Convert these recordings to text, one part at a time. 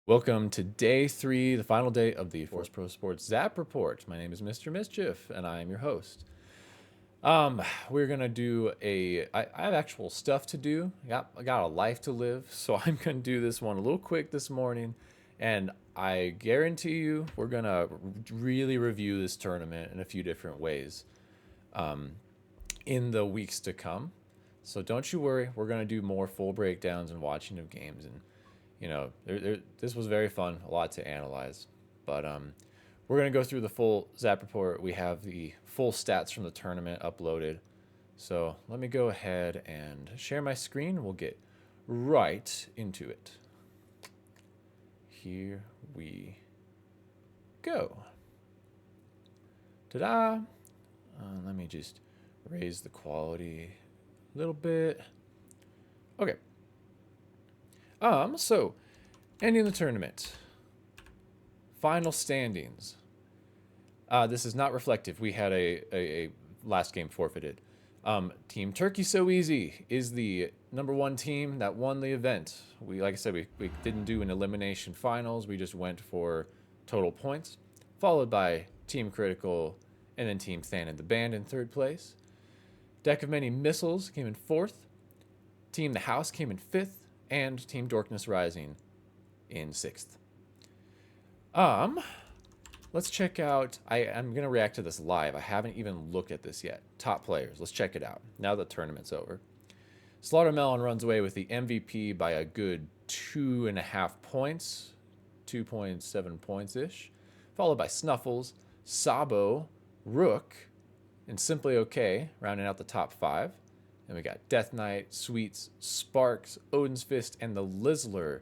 Welcome to day 3, the final day of the Force Pro Sports ZAP report. My name is Mr. Mischief, and I am your host. We're gonna do I have actual stuff to do. I got a life to live, so I'm gonna do this one a little quick this morning, and I guarantee you we're gonna really review this tournament in a few different ways in the weeks to come. So don't you worry, we're gonna do more full breakdowns and watching of games, and this was very fun, a lot to analyze. But we're gonna go through the full ZAP report. We have the full stats from the tournament uploaded. So let me go ahead and share my screen. We'll get right into it. Here we go. Ta-da! Let me just raise the quality a little bit. Okay. So ending the tournament. Final standings. This is not reflective. We had a last game forfeited. Team Turkey So Easy is the number 1 team that won the event. Like I said, we didn't do an elimination finals. We just went for total points, followed by Team Critical and then Team Than and the Band in 3rd place. Deck of Many Missiles came in 4th. Team The House came in 5th. And Team Darkness Rising in 6th. Let's check out. I'm gonna react to this live. I haven't even looked at this yet. Top players. Let's check it out. Now the tournament's over. Slaughtermelon runs away with the MVP by a good 2.5 points, 2.7 points ish, followed by Snuffles, Sabo, Rook, and Simply Okay, rounding out the top 5. Then we got Death Knight, Sweets, Sparks, Odin's Fist, and the Lizzler,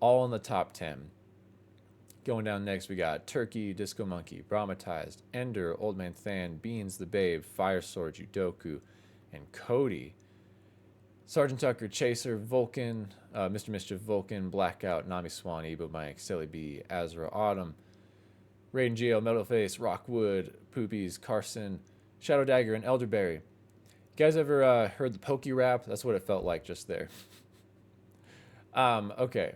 all in the top 10. Going down next, we got Turkey, Disco Monkey, Brahmatized, Ender, Old Man Than, Beans the Babe, Fire Sword, Judoku, and Cody. Sergeant Tucker, Chaser, Vulcan, Mr. Mischief, Vulcan, Blackout, Nami Swan, Ebo Mike, Silly B, Azra, Autumn, Raiden Geo, Metalface, Rockwood, Poopies, Carson, Shadow Dagger, and Elderberry. You guys ever heard the Pokey rap? That's what it felt like just there. Okay.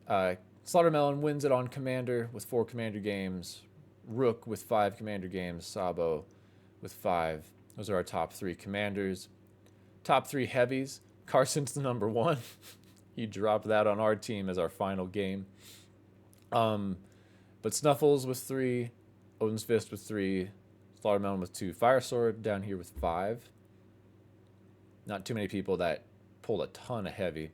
Slaughtermelon wins it on Commander with 4 Commander games. Rook with 5 Commander games. Sabo with 5. Those are our top 3 Commanders. Top 3 Heavies. Carson's the number 1. He dropped that on our team as our final game. But Snuffles with 3. Odin's Fist with 3. Slaughtermelon with 2. Fire Sword down here with 5. Not too many people that pulled a ton of heavy.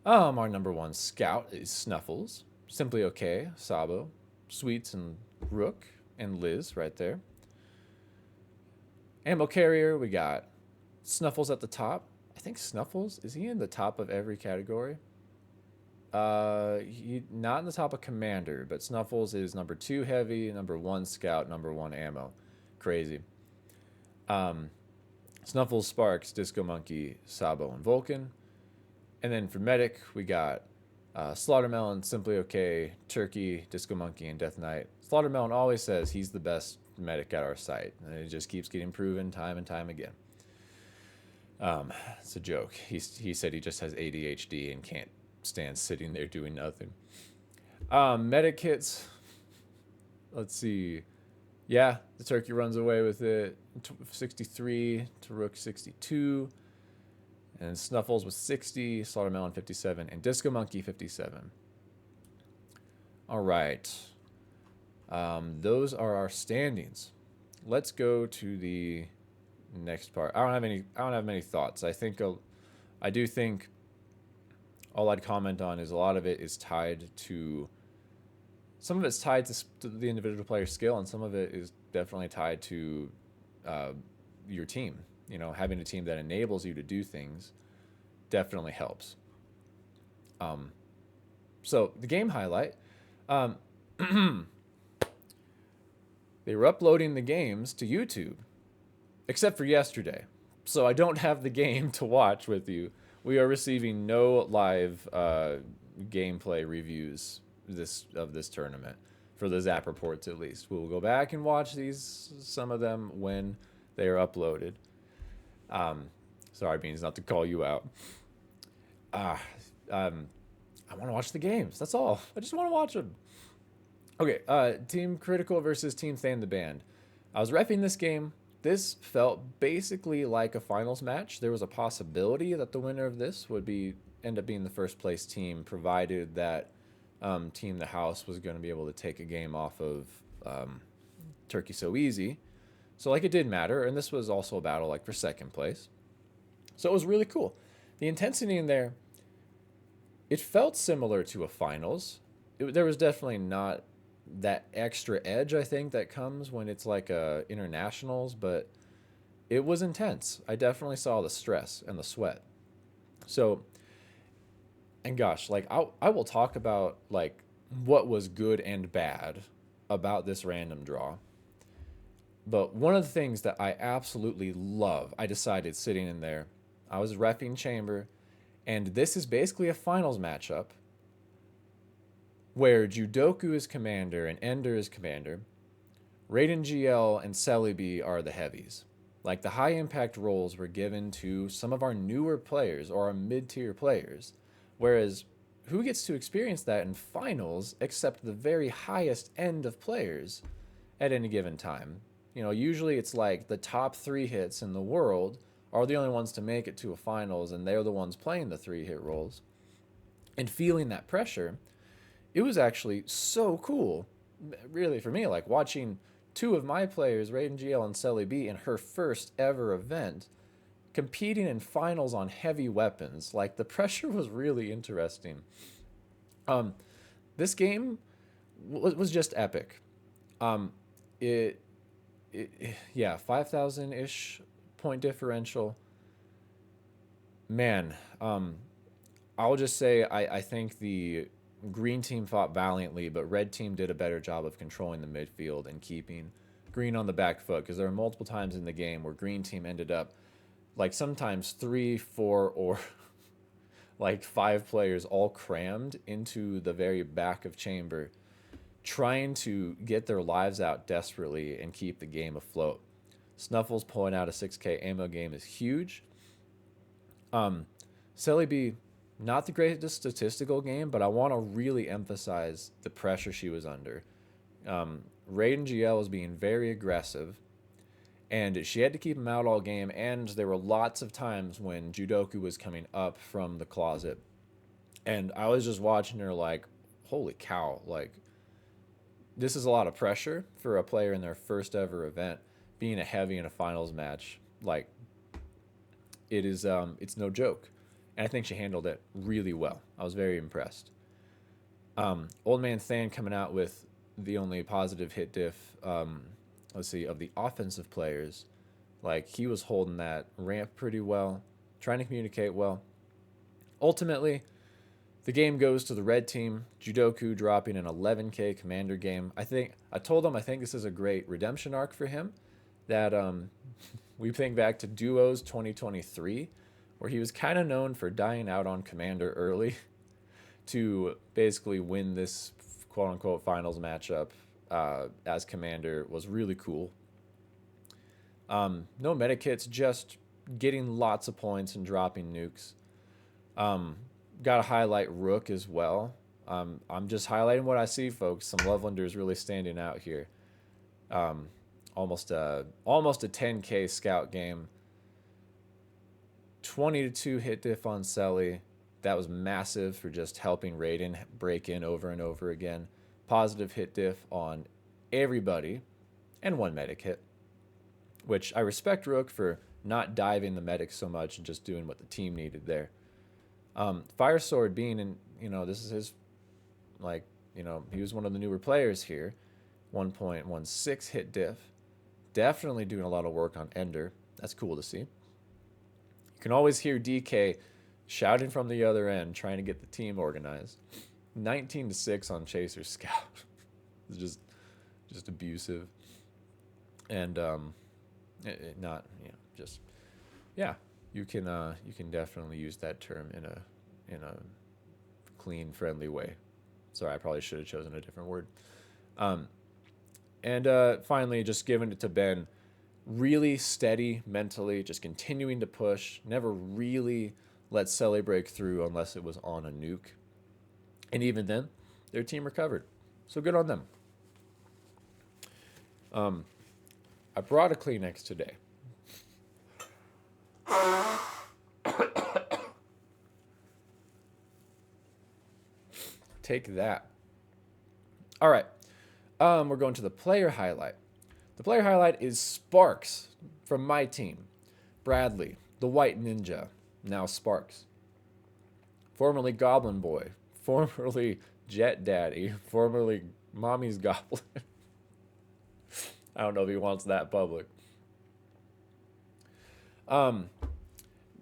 Our number 1 scout is Snuffles. Simply Okay, Sabo, Sweets, and Rook, and Liz right there. Ammo carrier, we got Snuffles at the top. I think Snuffles, is he in the top of every category? He not in the top of Commander, but Snuffles is number 2 heavy, number 1 scout, number 1 ammo. Crazy. Snuffles, Sparks, Disco Monkey, Sabo, and Vulcan. And then for Medic, we got Slaughtermelon, Simply Okay, Turkey, Disco Monkey, and Death Knight. Slaughtermelon always says he's the best medic at our site, and it just keeps getting proven time and time again. It's a joke. He said he just has ADHD and can't stand sitting there doing nothing. Medic kits. Let's see. Yeah, the Turkey runs away with it. 63 to Rook 62. And Snuffles with 60, Slaughtermelon 57, and Disco Monkey 57. All right. Those are our standings. Let's go to the next part. I don't have many thoughts. I do think all I'd comment on is a lot of it is tied to. Some of it's tied to the individual player's skill, and some of it is definitely tied to your team. Having a team that enables you to do things definitely helps. So the game highlight, they were uploading the games to YouTube, except for yesterday. So I don't have the game to watch with you. We are receiving no live gameplay reviews of this tournament for the ZAP reports, at least. We'll go back and watch some of them when they are uploaded. Sorry, Beans, not to call you out. I want to watch the games. That's all. I just want to watch them. Okay, Team Critical versus Team Than the Band. I was repping this game. This felt basically like a finals match. There was a possibility that the winner of this would be end up being the first place team, provided that Team the House was going to be able to take a game off of um, Turkey So Easy. So like it did matter, and this was also a battle like for second place. So it was really cool. The intensity in there, it felt similar to a finals. There was definitely not that extra edge I think that comes when it's like a internationals, but it was intense. I definitely saw the stress and the sweat. So, and gosh, like I will talk about like what was good and bad about this random draw. But one of the things that I absolutely love, I decided sitting in there, I was repping Chamber, and this is basically a finals matchup where Judoku is commander and Ender is commander. Raiden GL and Celebi are the heavies. Like the high impact roles were given to some of our newer players or our mid tier players, whereas who gets to experience that in finals except the very highest end of players at any given time? You know, usually it's like the top 3 hits in the world are the only ones to make it to a finals, and they're the ones playing the 3 hit roles. And feeling that pressure, it was actually so cool, really, for me, like watching 2 of my players, Raiden GL and Selly B, in her first ever event, competing in finals on heavy weapons. Like the pressure was really interesting. Um, this game was just epic. Um, it, yeah, 5,000 ish point differential. Man, I'll just say I think the green team fought valiantly, but red team did a better job of controlling the midfield and keeping green on the back foot, because there were multiple times in the game where green team ended up like sometimes 3, 4, or like 5 players all crammed into the very back of chamber, trying to get their lives out desperately and keep the game afloat. Snuffles pulling out a 6K ammo game is huge. Celebi, not the greatest statistical game, but I want to really emphasize the pressure she was under. Raiden GL was being very aggressive, and she had to keep him out all game, and there were lots of times when Judoku was coming up from the closet. And I was just watching her like, holy cow, like, this is a lot of pressure for a player in their first ever event, being a heavy in a finals match. Like, it's no joke. And I think she handled it really well. I was very impressed. Old Man Than coming out with the only positive hit diff, let's see, of the offensive players. Like, he was holding that ramp pretty well, trying to communicate well. Ultimately, the game goes to the red team. Judoku dropping an 11K commander game. I told him I think this is a great redemption arc for him. That we think back to Duos 2023, where he was kind of known for dying out on commander early to basically win this quote unquote finals matchup as commander was really cool. No medikits, just getting lots of points and dropping nukes. Got to highlight Rook as well. I'm just highlighting what I see, folks. Some Lovelanders really standing out here. Almost a 10K scout game. 20-2 hit diff on Selly. That was massive for just helping Raiden break in over and over again. Positive hit diff on everybody, and 1 medic hit, which I respect Rook for not diving the medic so much and just doing what the team needed there. Fire Sword being in, this is his, he was one of the newer players here. 1.16 hit diff. Definitely doing a lot of work on Ender. That's cool to see. You can always hear DK shouting from the other end, trying to get the team organized. 19-6 on Chaser Scout. It's just abusive. And not, just, yeah. You can definitely use that term in a clean, friendly way. Sorry, I probably should have chosen a different word. And finally, just giving it to Ben. Really steady mentally, just continuing to push. Never really let Selly break through unless it was on a nuke. And even then, their team recovered. So good on them. I brought a Kleenex today. Take that. All right. We're going to the player highlight. The player highlight is Sparks from my team. Bradley, the White Ninja, now Sparks. Formerly Goblin Boy, formerly Jet Daddy, formerly Mommy's Goblin. I don't know if he wants that public.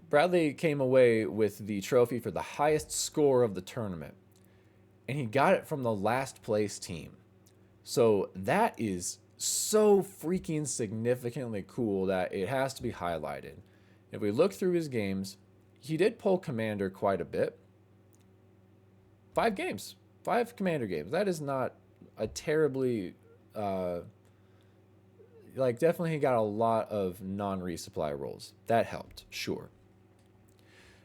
Bradley came away with the trophy for the highest score of the tournament, and he got it from the last place team. So that is so freaking significantly cool that it has to be highlighted. If we look through his games, he did pull Commander quite a bit. 5 games, 5 Commander games. That is not a terribly, definitely he got a lot of non-resupply rolls. That helped, sure.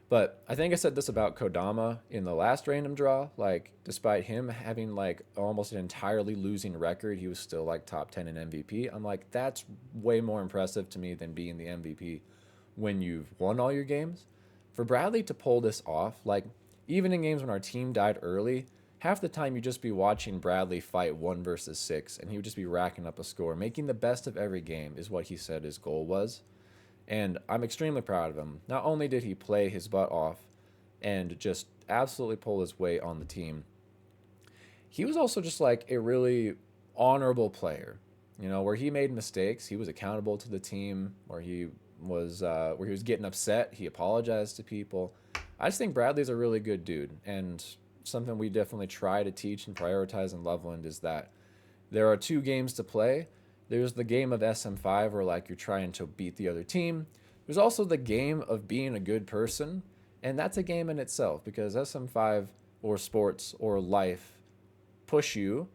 But I think I said this about Kodama in the last random draw. Like, despite him having like almost an entirely losing record, he was still like top 10 in MVP. I'm like, that's way more impressive to me than being the MVP when you've won all your games. For Bradley to pull this off, like, even in games when our team died early, half the time you'd just be watching Bradley fight 1 versus 6, and he would just be racking up a score. Making the best of every game is what he said his goal was. And I'm extremely proud of him. Not only did he play his butt off and just absolutely pull his weight on the team, he was also just like a really honorable player. You know, where he made mistakes, he was accountable to the team. Where he was getting upset, he apologized to people. I just think Bradley's a really good dude, and something we definitely try to teach and prioritize in Loveland is that there are 2 games to play. There's the game of SM5 where like you're trying to beat the other team. There's also the game of being a good person, and that's a game in itself because SM5 or sports or life push you.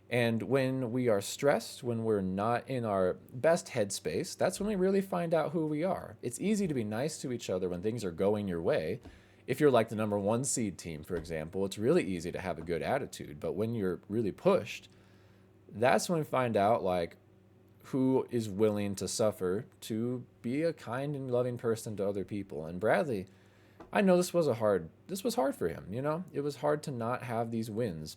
And when we are stressed, when we're not in our best headspace, that's when we really find out who we are. It's easy to be nice to each other when things are going your way. If you're like the number 1 seed team, for example, it's really easy to have a good attitude. But when you're really pushed, that's when we find out like who is willing to suffer to be a kind and loving person to other people. And Bradley, I know this was hard for him, you know? It was hard to not have these wins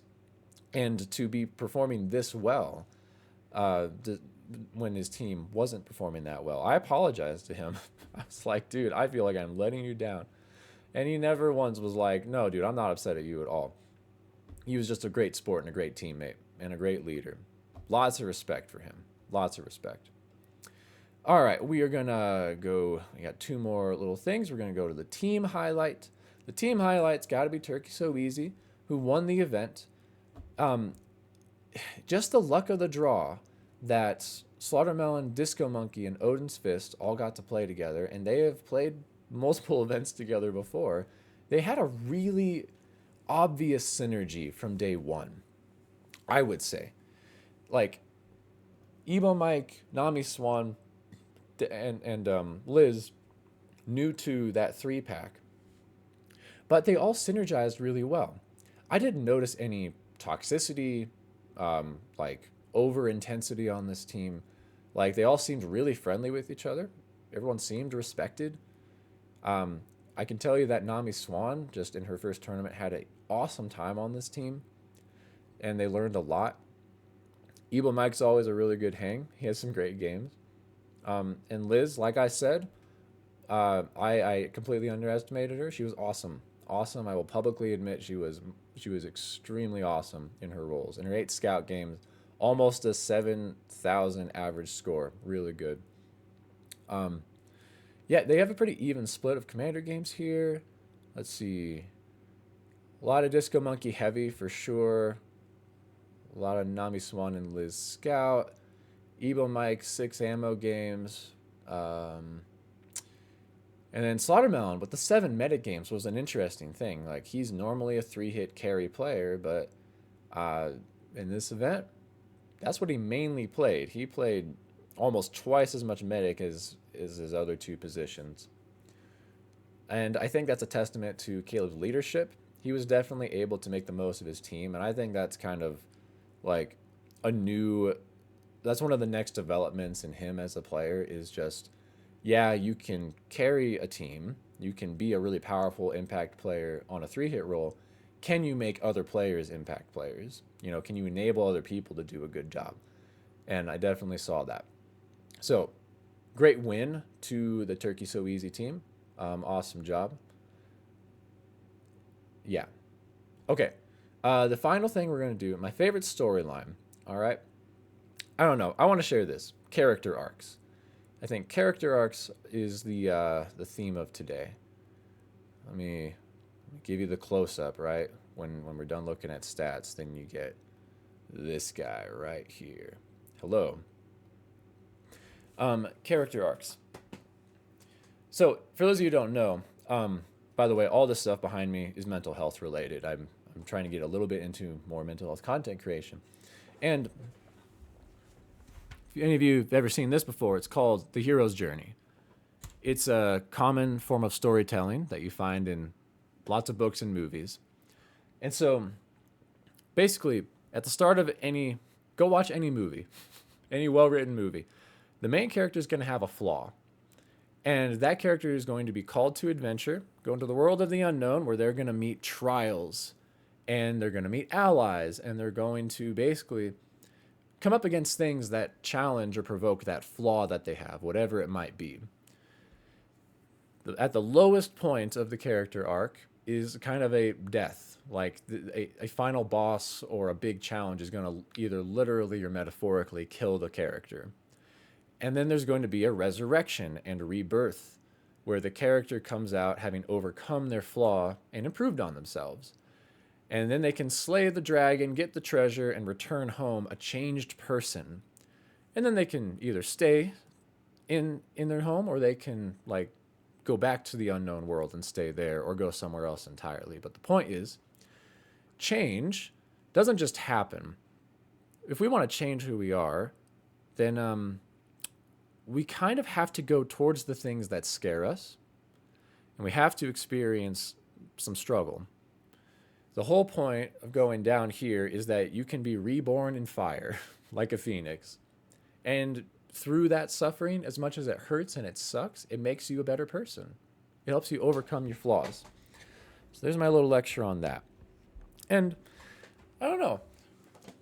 and to be performing this well when his team wasn't performing that well. I apologized to him. I was like, dude, I feel like I'm letting you down. And he never once was like, no, dude, I'm not upset at you at all. He was just a great sport and a great teammate and a great leader. Lots of respect for him. Lots of respect. All right, we are going to go. We got 2 more little things. We're going to go to the team highlight. The team highlight's got to be Turkey So Easy, who won the event. Just the luck of the draw that Slaughtermelon, Disco Monkey, and Odin's Fist all got to play together, and they have played multiple events together before. They had a really obvious synergy from day one, I would say. Like, Ebo Mike, Nami Swan, and Liz new to that 3-pack, but they all synergized really well. I didn't notice any toxicity, like over intensity on this team. Like, they all seemed really friendly with each other. Everyone seemed respected. I can tell you that Nami Swan, just in her first tournament, had an awesome time on this team, and they learned a lot. Ebo Mike's always a really good hang. He has some great games. And Liz, like I said, I completely underestimated her. She was awesome. Awesome. I will publicly admit she was extremely awesome in her roles. In her 8 scout games, almost a 7,000 average score. Really good. Yeah, they have a pretty even split of commander games here. Let's see. A lot of Disco Monkey heavy for sure. A lot of Nami Swan and Liz Scout. Ebo Mike, 6 ammo games. And then Slaughtermelon with the 7 medic games was an interesting thing. Like, he's normally a 3-hit carry player, but in this event, that's what he mainly played. He played almost twice as much medic as his other 2 positions. And I think that's a testament to Caleb's leadership. he was definitely able to make the most of his team, and I think that's kind of like a new that's one of the next developments in him as a player is just, yeah, you can carry a team, you can be a really powerful impact player on a 3-hit roll. Can you make other players impact players? You know, can you enable other people to do a good job? And I definitely saw that. So great win to the Turkey So Easy team. Awesome job. Yeah. Okay. The final thing we're going to do, my favorite storyline. All right. I don't know. I want to share this. Character arcs. I think character arcs is the theme of today. Let me give you the close up, right? When we're done looking at stats, then you get this guy right here. Hello. Character arcs. So for those of you who don't know, by the way, all this stuff behind me is mental health related. I'm trying to get a little bit into more mental health content creation, and if any of you have ever seen this before, it's called The Hero's Journey. It's a common form of storytelling that you find in lots of books and movies. And so basically, at the start of go watch any movie, any well-written movie, the main character is going to have a flaw. And that character is going to be called to adventure, go into the world of the unknown, where they're going to meet trials, and they're going to meet allies, and they're going to basically come up against things that challenge or provoke that flaw that they have, whatever it might be. At the lowest point of the character arc is kind of a death, like a final boss or a big challenge is going to either literally or metaphorically kill the character. And then there's going to be a resurrection and a rebirth, where the character comes out having overcome their flaw and improved on themselves. And then they can slay the dragon, get the treasure, and return home a changed person. And then they can either stay in their home, or they can like go back to the unknown world and stay there, or go somewhere else entirely. But the point is, change doesn't just happen. If we want to change who we are, then we kind of have to go towards the things that scare us, and we have to experience some struggle. The whole point of going down here is that you can be reborn in fire, like a phoenix. And through that suffering, as much as it hurts and it sucks, it makes you a better person. It helps you overcome your flaws. So there's my little lecture on that. And I don't know.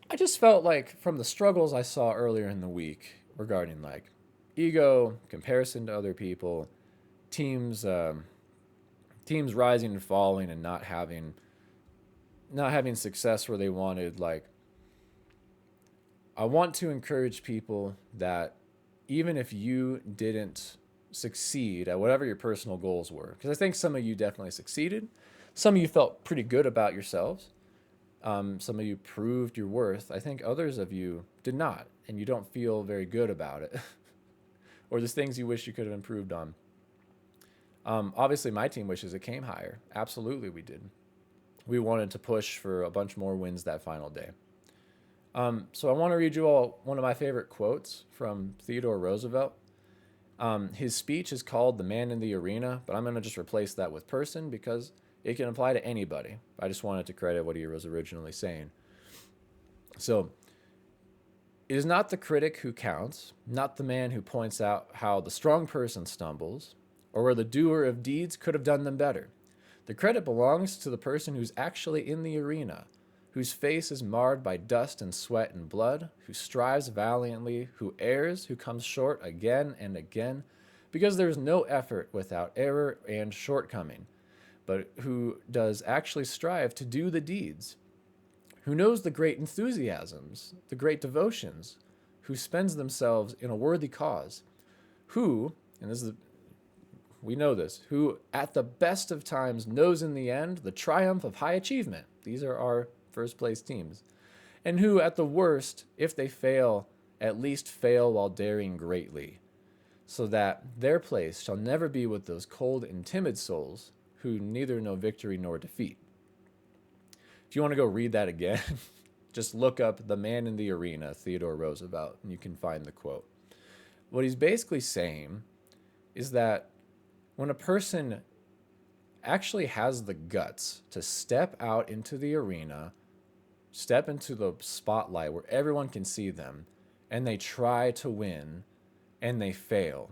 I just felt like from the struggles I saw earlier in the week regarding like ego, comparison to other people, teams rising and falling and not having success where they wanted, like, I want to encourage people that even if you didn't succeed at whatever your personal goals were, because I think some of you definitely succeeded, some of you felt pretty good about yourselves, some of you proved your worth. I think others of you did not, and you don't feel very good about it, or there's things you wish you could have improved on. Obviously, my team wishes it came higher. Absolutely, we did. We wanted to push for a bunch more wins that final day. So I want to read you all one of my favorite quotes from Theodore Roosevelt. His speech is called "The Man in the Arena," but I'm going to just replace that with "person" because it can apply to anybody. I just wanted to credit what he was originally saying. So, it is not the critic who counts, not the man who points out how the strong person stumbles, or where the doer of deeds could have done them better. The credit belongs to the person who's actually in the arena, whose face is marred by dust and sweat and blood, who strives valiantly, who errs, who comes short again and again, because there is no effort without error and shortcoming, but who does actually strive to do the deeds, who knows the great enthusiasms, the great devotions, who spends themselves in a worthy cause, who, and this is we know this, who at the best of times knows in the end the triumph of high achievement. These are our first place teams. And who at the worst, if they fail, at least fail while daring greatly, so that their place shall never be with those cold and timid souls who neither know victory nor defeat. If you want to go read that again, just look up "The Man in the Arena," Theodore Roosevelt, and you can find the quote. What he's basically saying is that when a person actually has the guts to step out into the arena, step into the spotlight where everyone can see them, and they try to win and they fail.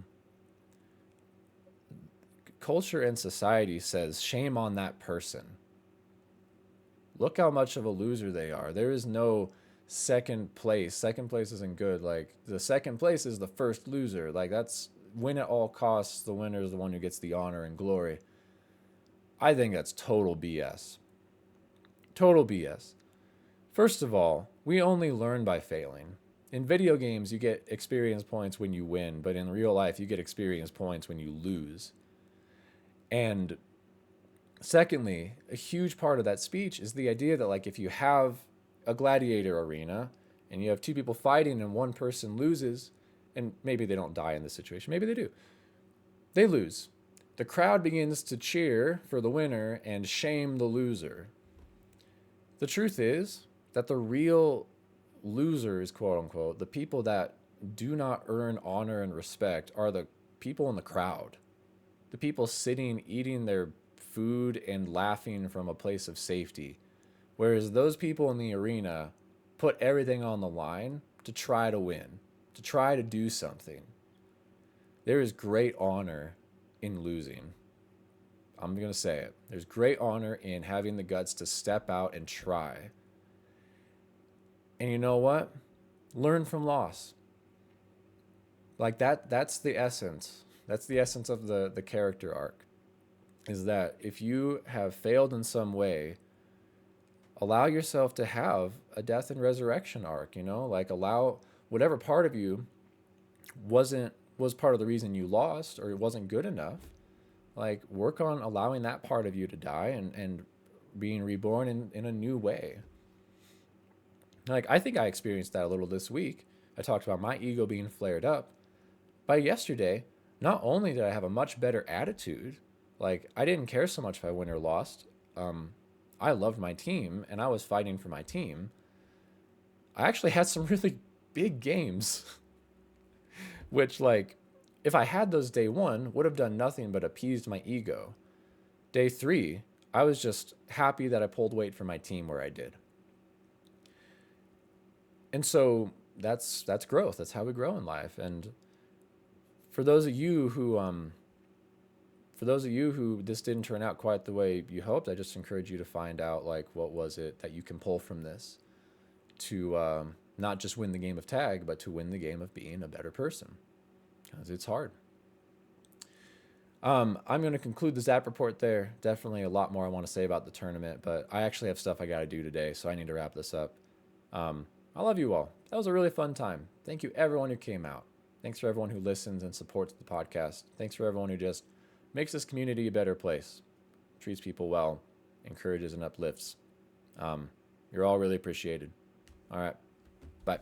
Culture and society says, shame on that person. Look how much of a loser they are. There is no second place. Second place isn't good. Like, the second place is the first loser. Like, that's win at all costs. The winner is the one who gets the honor and glory. I think that's total BS. Total BS. First of all, we only learn by failing. In video games, you get experience points when you win, but in real life, you get experience points when you lose. And secondly, a huge part of that speech is the idea that, like, if you have a gladiator arena and you have two people fighting and one person loses, and maybe they don't die in this situation, maybe they do, they lose. The crowd begins to cheer for the winner and shame the loser. The truth is that the real losers, quote unquote, the people that do not earn honor and respect, are the people in the crowd. The people sitting, eating their food and laughing from a place of safety. Whereas those people in the arena put everything on the line to try to win, to try to do something. There is great honor in losing. I'm going to say it. There's great honor in having the guts to step out and try. And you know what? Learn from loss. Like that's the essence. That's the essence of the character arc. Is that if you have failed in some way, allow yourself to have a death and resurrection arc, you know? Like, allow whatever part of you was part of the reason you lost, or it wasn't good enough. Like, work on allowing that part of you to die and being reborn in a new way. Like, I think I experienced that a little this week. I talked about my ego being flared up. By yesterday, not only did I have a much better attitude, like, I didn't care so much if I won or lost. I loved my team, and I was fighting for my team. I actually had some really big games, which, like, if I had those day one, would have done nothing but appeased my ego. Day three, I was just happy that I pulled weight for my team where I did. And so that's growth. That's how we grow in life. And for those of you who this didn't turn out quite the way you hoped, I just encourage you to find out, like, what was it that you can pull from this to not just win the game of tag, but to win the game of being a better person, because it's hard. I'm going to conclude the ZAP report there. Definitely a lot more I want to say about the tournament, but I actually have stuff I got to do today, so I need to wrap this up. I love you all. That was a really fun time. Thank you, everyone who came out. Thanks for everyone who listens and supports the podcast. Thanks for everyone who just makes this community a better place, treats people well, encourages and uplifts. You're all really appreciated. All right. Bye.